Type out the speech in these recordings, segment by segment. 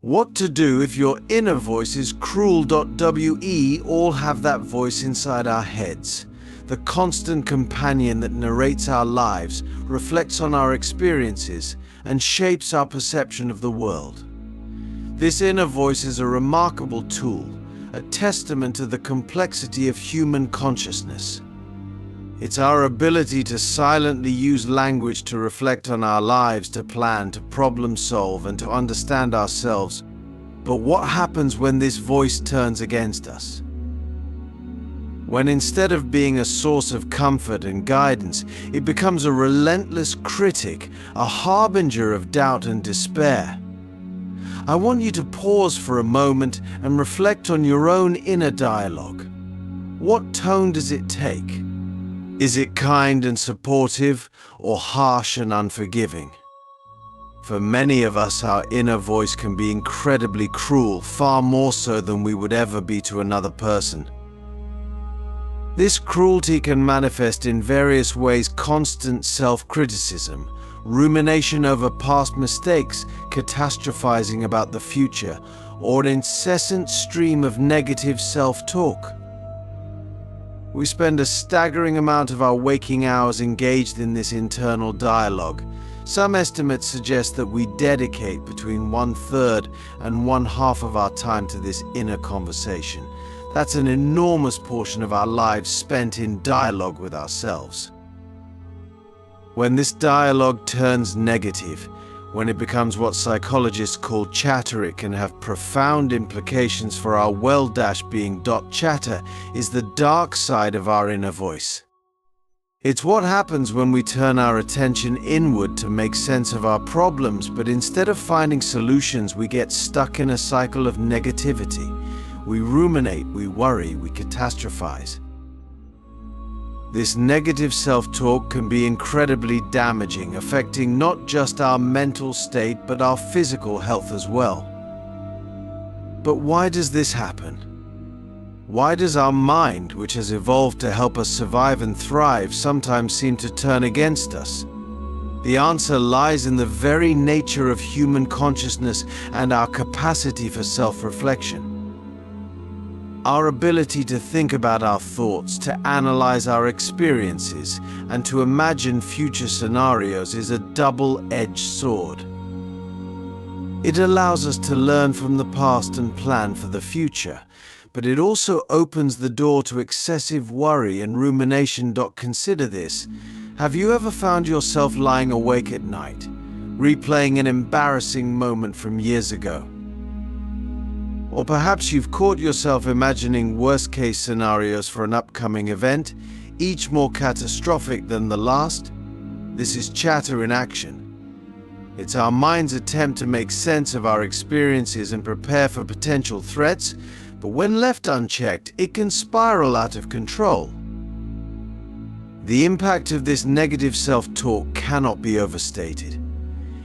What to do if your inner voice is cruel. We all have that voice inside our heads. The constant companion that narrates our lives, reflects on our experiences, and shapes our perception of the world. This inner voice is a remarkable tool, a testament to the complexity of human consciousness. It's our ability to silently use language to reflect on our lives, to plan, to problem solve, and to understand ourselves. But what happens when this voice turns against us? When instead of being a source of comfort and guidance, it becomes a relentless critic, a harbinger of doubt and despair. I want you to pause for a moment and reflect on your own inner dialogue. What tone does it take? Is it kind and supportive, or harsh and unforgiving? For many of us, our inner voice can be incredibly cruel, far more so than we would ever be to another person. This cruelty can manifest in various ways: constant self-criticism, rumination over past mistakes, catastrophizing about the future, or an incessant stream of negative self-talk. We spend a staggering amount of our waking hours engaged in this internal dialogue. Some estimates suggest that we dedicate between 1/3 and 1/2 of our time to this inner conversation. That's an enormous portion of our lives spent in dialogue with ourselves. When this dialogue turns negative, when it becomes what psychologists call chatter, it can have profound implications for our well-being. Chatter is the dark side of our inner voice. It's what happens when we turn our attention inward to make sense of our problems, but instead of finding solutions, we get stuck in a cycle of negativity. We ruminate, we worry, we catastrophize. This negative self-talk can be incredibly damaging, affecting not just our mental state but our physical health as well. But why does this happen? Why does our mind, which has evolved to help us survive and thrive, sometimes seem to turn against us? The answer lies in the very nature of human consciousness and our capacity for self-reflection. Our ability to think about our thoughts, to analyze our experiences, and to imagine future scenarios is a double-edged sword. It allows us to learn from the past and plan for the future, but it also opens the door to excessive worry and rumination. Consider this. Have you ever found yourself lying awake at night, replaying an embarrassing moment from years ago? Or perhaps you've caught yourself imagining worst-case scenarios for an upcoming event, each more catastrophic than the last? This is chatter in action. It's our mind's attempt to make sense of our experiences and prepare for potential threats, but when left unchecked, it can spiral out of control. The impact of this negative self-talk cannot be overstated.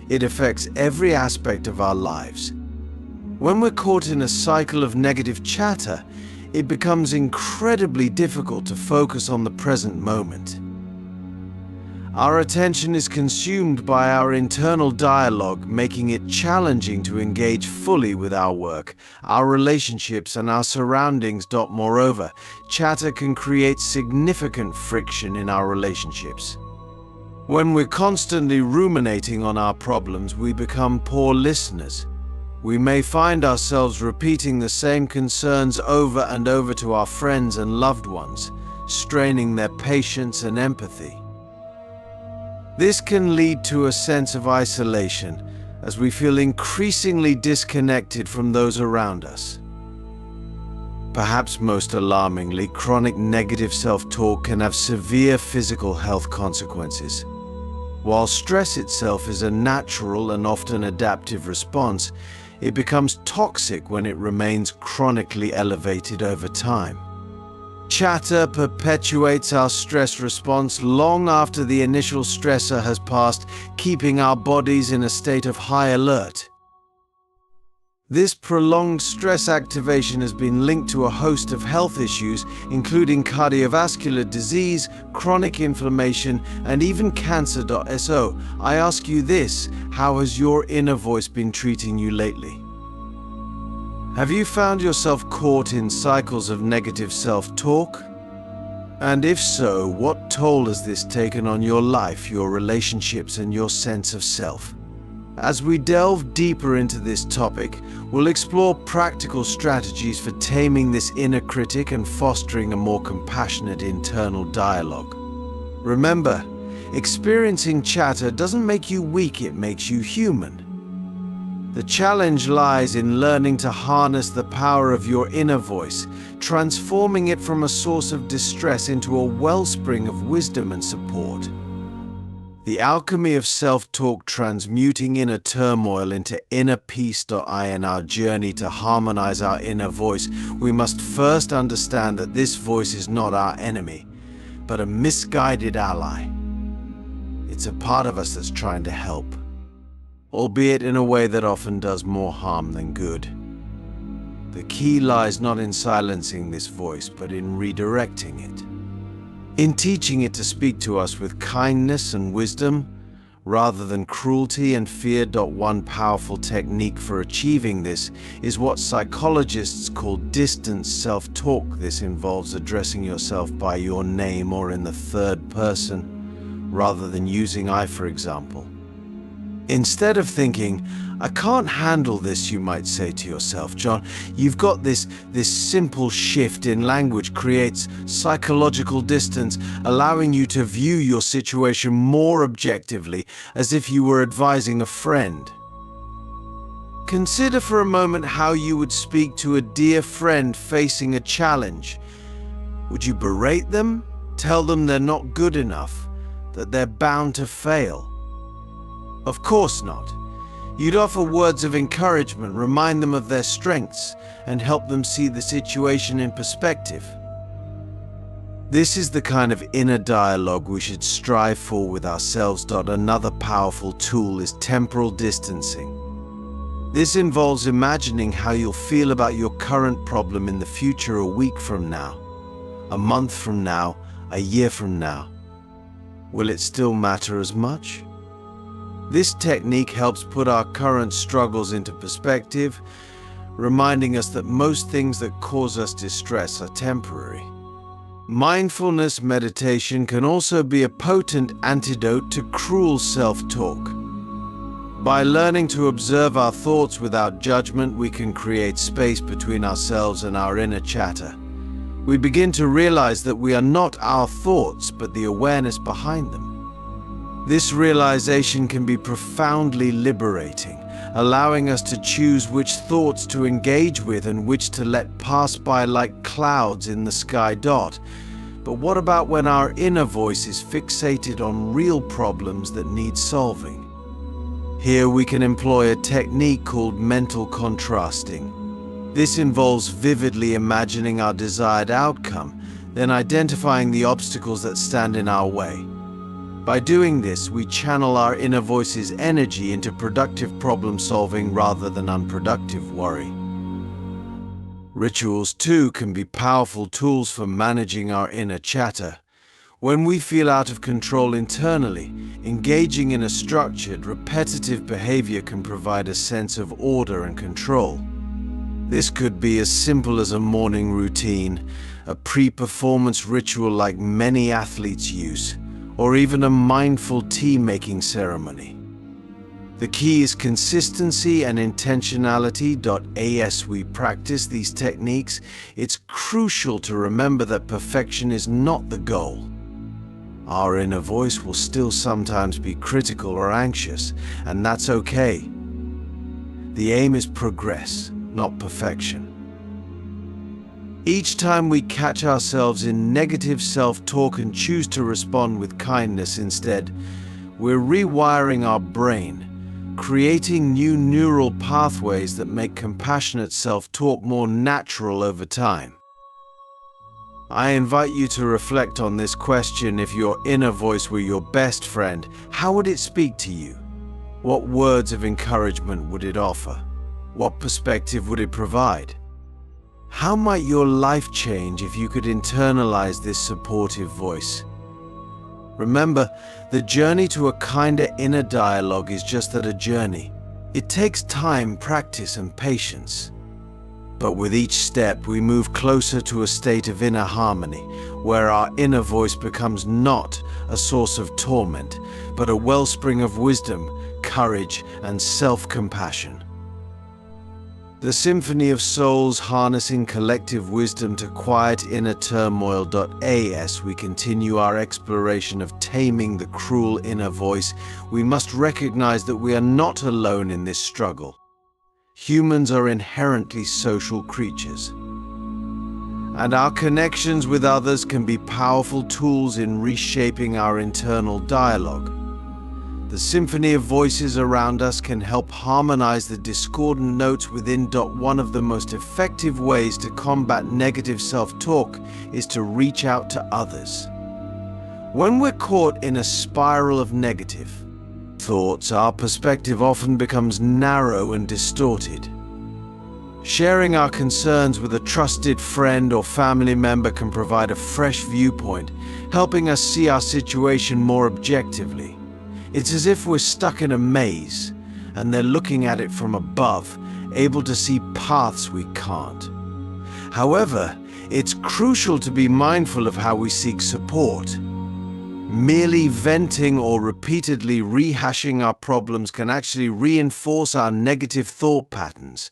It affects every aspect of our lives. When we're caught in a cycle of negative chatter, it becomes incredibly difficult to focus on the present moment. Our attention is consumed by our internal dialogue, making it challenging to engage fully with our work, our relationships, and our surroundings. Moreover, chatter can create significant friction in our relationships. When we're constantly ruminating on our problems, we become poor listeners. We may find ourselves repeating the same concerns over and over to our friends and loved ones, straining their patience and empathy. This can lead to a sense of isolation, as we feel increasingly disconnected from those around us. Perhaps most alarmingly, chronic negative self-talk can have severe physical health consequences. While stress itself is a natural and often adaptive response, it becomes toxic when it remains chronically elevated over time. Chatter perpetuates our stress response long after the initial stressor has passed, keeping our bodies in a state of high alert. This prolonged stress activation has been linked to a host of health issues, including cardiovascular disease, chronic inflammation, and even cancer. So, I ask you this: how has your inner voice been treating you lately? Have you found yourself caught in cycles of negative self-talk? And if so, what toll has this taken on your life, your relationships, and your sense of self? As we delve deeper into this topic, we'll explore practical strategies for taming this inner critic and fostering a more compassionate internal dialogue. Remember, experiencing chatter doesn't make you weak, it makes you human. The challenge lies in learning to harness the power of your inner voice, transforming it from a source of distress into a wellspring of wisdom and support. The alchemy of self-talk, transmuting inner turmoil into inner peace. In our journey to harmonize our inner voice, we must first understand that this voice is not our enemy, but a misguided ally. It's a part of us that's trying to help, albeit in a way that often does more harm than good. The key lies not in silencing this voice, but in redirecting it. In teaching it to speak to us with kindness and wisdom, rather than cruelty and fear. One powerful technique for achieving this is what psychologists call distance self-talk. This involves addressing yourself by your name or in the third person, rather than using I, for example. Instead of thinking, "I can't handle this," you might say to yourself, "John, you've got this simple shift in language creates psychological distance, allowing you to view your situation more objectively, as if you were advising a friend." Consider for a moment how you would speak to a dear friend facing a challenge. Would you berate them, tell them they're not good enough, that they're bound to fail? Of course not. You'd offer words of encouragement, remind them of their strengths, and help them see the situation in perspective. This is the kind of inner dialogue we should strive for with ourselves. Another powerful tool is temporal distancing. This involves imagining how you'll feel about your current problem in the future, a week from now, a month from now, a year from now. Will it still matter as much? This technique helps put our current struggles into perspective, reminding us that most things that cause us distress are temporary. Mindfulness meditation can also be a potent antidote to cruel self-talk. By learning to observe our thoughts without judgment, we can create space between ourselves and our inner chatter. We begin to realize that we are not our thoughts, but the awareness behind them. This realization can be profoundly liberating, allowing us to choose which thoughts to engage with and which to let pass by like clouds in the sky. But what about when our inner voice is fixated on real problems that need solving? Here we can employ a technique called mental contrasting. This involves vividly imagining our desired outcome, then identifying the obstacles that stand in our way. By doing this, we channel our inner voice's energy into productive problem-solving rather than unproductive worry. Rituals, too, can be powerful tools for managing our inner chatter. When we feel out of control internally, engaging in a structured, repetitive behavior can provide a sense of order and control. This could be as simple as a morning routine, a pre-performance ritual like many athletes use, or even a mindful tea-making ceremony. The key is consistency and intentionality. As we practice these techniques, it's crucial to remember that perfection is not the goal. Our inner voice will still sometimes be critical or anxious, and that's okay. The aim is progress, not perfection. Each time we catch ourselves in negative self-talk and choose to respond with kindness instead, we're rewiring our brain, creating new neural pathways that make compassionate self-talk more natural over time. I invite you to reflect on this question. If your inner voice were your best friend, how would it speak to you? What words of encouragement would it offer? What perspective would it provide? How might your life change if you could internalize this supportive voice? Remember, the journey to a kinder inner dialogue is just that, a journey. It takes time, practice, and patience. But with each step, we move closer to a state of inner harmony, where our inner voice becomes not a source of torment, but a wellspring of wisdom, courage, and self-compassion. The Symphony of Souls, harnessing collective wisdom to quiet inner turmoil. As we continue our exploration of taming the cruel inner voice, we must recognize that we are not alone in this struggle. Humans are inherently social creatures, and our connections with others can be powerful tools in reshaping our internal dialogue. The symphony of voices around us can help harmonize the discordant notes within. One of the most effective ways to combat negative self-talk is to reach out to others. When we're caught in a spiral of negative thoughts, our perspective often becomes narrow and distorted. Sharing our concerns with a trusted friend or family member can provide a fresh viewpoint, helping us see our situation more objectively. It's as if we're stuck in a maze, and they're looking at it from above, able to see paths we can't. However, it's crucial to be mindful of how we seek support. Merely venting or repeatedly rehashing our problems can actually reinforce our negative thought patterns.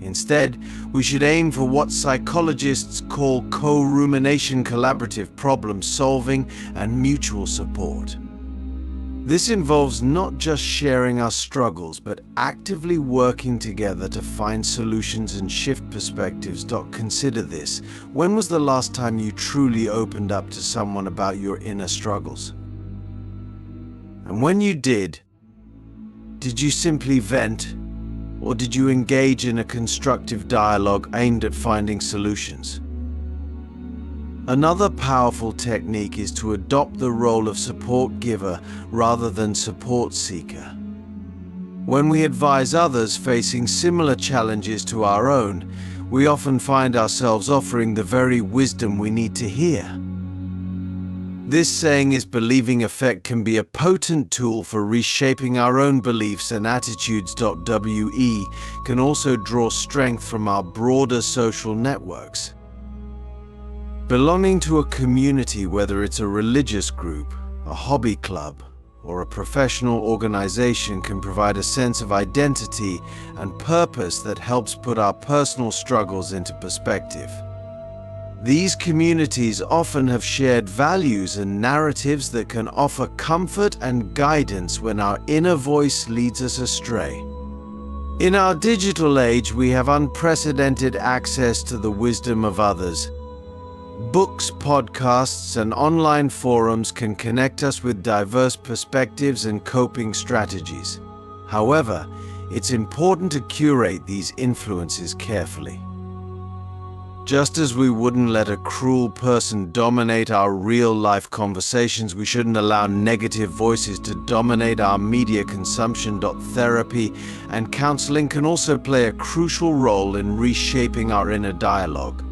Instead, we should aim for what psychologists call co-rumination, collaborative problem solving, and mutual support. This involves not just sharing our struggles, but actively working together to find solutions and shift perspectives. Consider this. When was the last time you truly opened up to someone about your inner struggles? And when you did you simply vent, or did you engage in a constructive dialogue aimed at finding solutions? Another powerful technique is to adopt the role of support giver rather than support seeker. When we advise others facing similar challenges to our own, we often find ourselves offering the very wisdom we need to hear. This saying is believing effect can be a potent tool for reshaping our own beliefs and attitudes. We can also draw strength from our broader social networks. Belonging to a community, whether it's a religious group, a hobby club, or a professional organization, can provide a sense of identity and purpose that helps put our personal struggles into perspective. These communities often have shared values and narratives that can offer comfort and guidance when our inner voice leads us astray. In our digital age, we have unprecedented access to the wisdom of others. Books, podcasts, and online forums can connect us with diverse perspectives and coping strategies. However, it's important to curate these influences carefully. Just as we wouldn't let a cruel person dominate our real-life conversations, we shouldn't allow negative voices to dominate our media consumption. Therapy and counseling can also play a crucial role in reshaping our inner dialogue.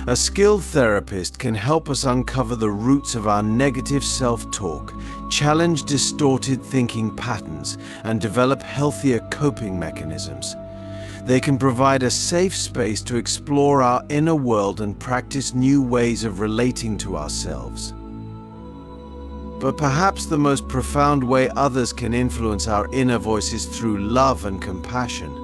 A skilled therapist can help us uncover the roots of our negative self-talk, challenge distorted thinking patterns, and develop healthier coping mechanisms. They can provide a safe space to explore our inner world and practice new ways of relating to ourselves. But perhaps the most profound way others can influence our inner voice is through love and compassion.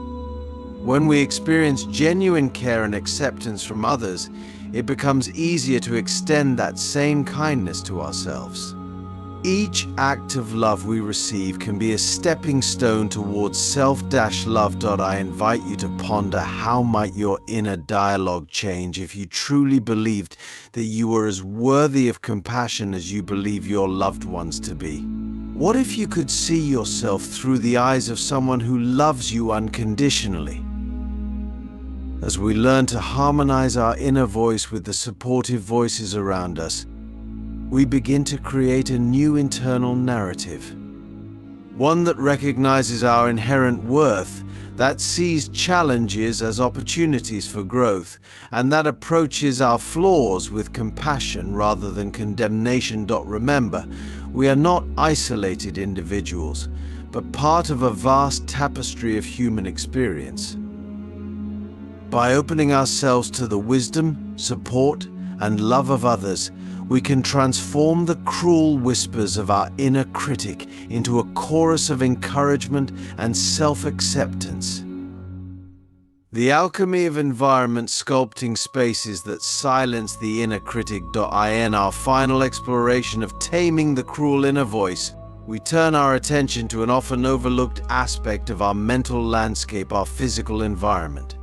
When we experience genuine care and acceptance from others, it becomes easier to extend that same kindness to ourselves. Each act of love we receive can be a stepping stone towards self-love. I invite you to ponder, how might your inner dialogue change if you truly believed that you were as worthy of compassion as you believe your loved ones to be? What if you could see yourself through the eyes of someone who loves you unconditionally? As we learn to harmonize our inner voice with the supportive voices around us, we begin to create a new internal narrative. One that recognizes our inherent worth, that sees challenges as opportunities for growth, and that approaches our flaws with compassion rather than condemnation. Remember, we are not isolated individuals, but part of a vast tapestry of human experience. By opening ourselves to the wisdom, support, and love of others, we can transform the cruel whispers of our inner critic into a chorus of encouragement and self-acceptance. The alchemy of environment sculpting spaces that silence the inner critic. In our final exploration of taming the cruel inner voice, we turn our attention to an often overlooked aspect of our mental landscape, our physical environment.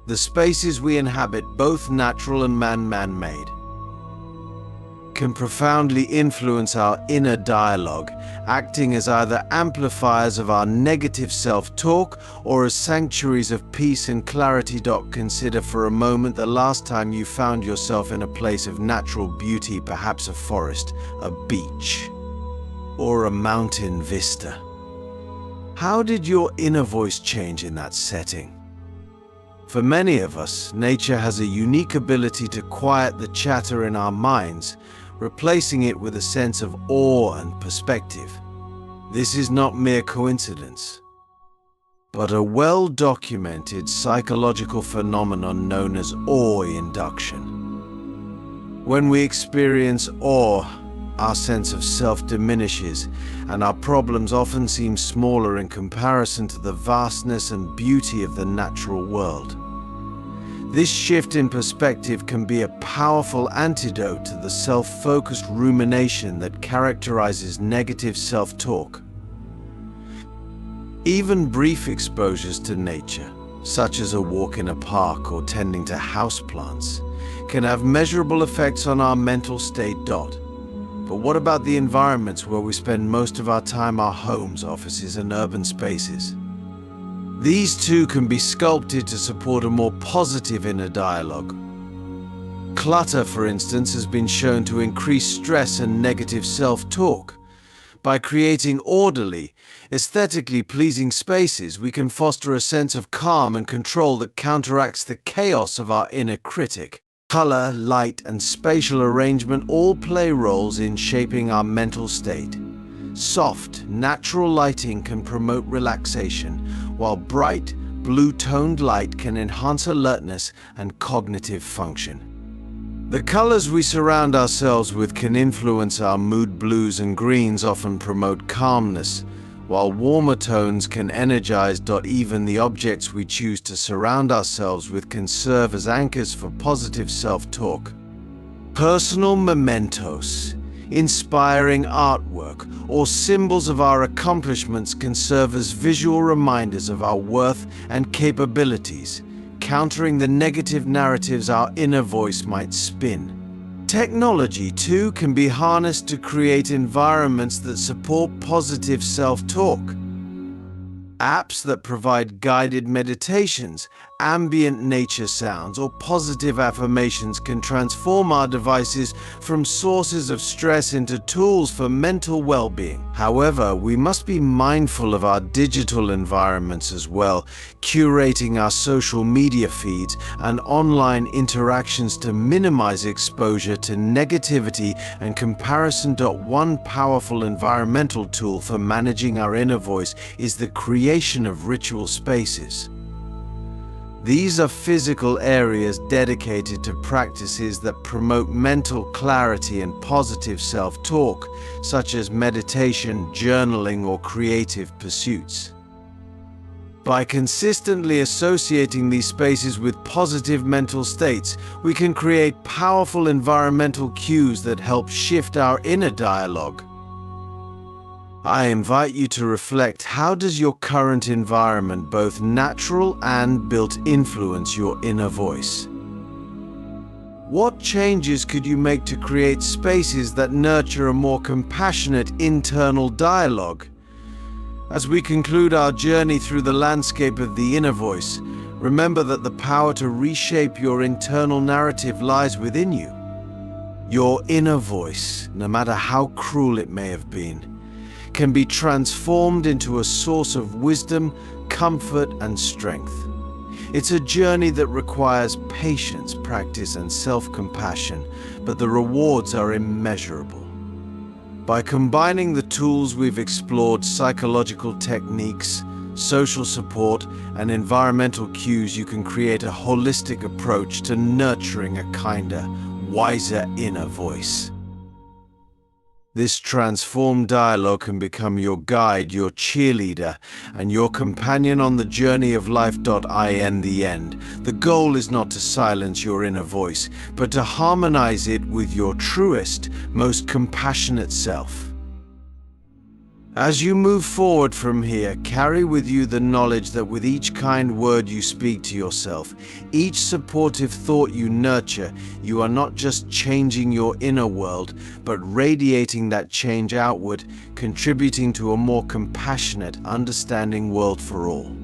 The spaces we inhabit, both natural and man-made, can profoundly influence our inner dialogue, acting as either amplifiers of our negative self-talk or as sanctuaries of peace and clarity. Consider for a moment the last time you found yourself in a place of natural beauty, perhaps a forest, a beach, or a mountain vista. How did your inner voice change in that setting? For many of us, nature has a unique ability to quiet the chatter in our minds, replacing it with a sense of awe and perspective. This is not mere coincidence, but a well-documented psychological phenomenon known as awe induction. When we experience awe, our sense of self diminishes, and our problems often seem smaller in comparison to the vastness and beauty of the natural world. This shift in perspective can be a powerful antidote to the self-focused rumination that characterizes negative self-talk. Even brief exposures to nature, such as a walk in a park or tending to houseplants, can have measurable effects on our mental state. But what about the environments where we spend most of our time, our homes, offices, and urban spaces? These too can be sculpted to support a more positive inner dialogue. Clutter, for instance, has been shown to increase stress and negative self-talk. By creating orderly, aesthetically pleasing spaces, we can foster a sense of calm and control that counteracts the chaos of our inner critic. Color, light, and spatial arrangement all play roles in shaping our mental state. Soft, natural lighting can promote relaxation, while bright, blue-toned light can enhance alertness and cognitive function. The colors we surround ourselves with can influence our mood. Blues and greens often promote calmness, while warmer tones can energize. Even the objects we choose to surround ourselves with can serve as anchors for positive self-talk. Personal mementos, inspiring artwork, or symbols of our accomplishments can serve as visual reminders of our worth and capabilities, countering the negative narratives our inner voice might spin. Technology, too, can be harnessed to create environments that support positive self-talk. Apps that provide guided meditations, ambient nature sounds, or positive affirmations can transform our devices from sources of stress into tools for mental well-being. However, we must be mindful of our digital environments as well, curating our social media feeds and online interactions to minimize exposure to negativity and comparison. One powerful environmental tool for managing our inner voice is the creation of ritual spaces. These are physical areas dedicated to practices that promote mental clarity and positive self-talk, such as meditation, journaling, or creative pursuits. By consistently associating these spaces with positive mental states, we can create powerful environmental cues that help shift our inner dialogue. I invite you to reflect: how does your current environment, both natural and built, influence your inner voice? What changes could you make to create spaces that nurture a more compassionate internal dialogue? As we conclude our journey through the landscape of the inner voice, remember that the power to reshape your internal narrative lies within you. Your inner voice, no matter how cruel it may have been, can be transformed into a source of wisdom, comfort, and strength. It's a journey that requires patience, practice, and self-compassion, but the rewards are immeasurable. By combining the tools we've explored, psychological techniques, social support, and environmental cues, you can create a holistic approach to nurturing a kinder, wiser inner voice. This transformed dialogue can become your guide, your cheerleader, and your companion on the journey of life. In the end, the goal is not to silence your inner voice, but to harmonize it with your truest, most compassionate self. As you move forward from here, carry with you the knowledge that with each kind word you speak to yourself, each supportive thought you nurture, you are not just changing your inner world, but radiating that change outward, contributing to a more compassionate, understanding world for all.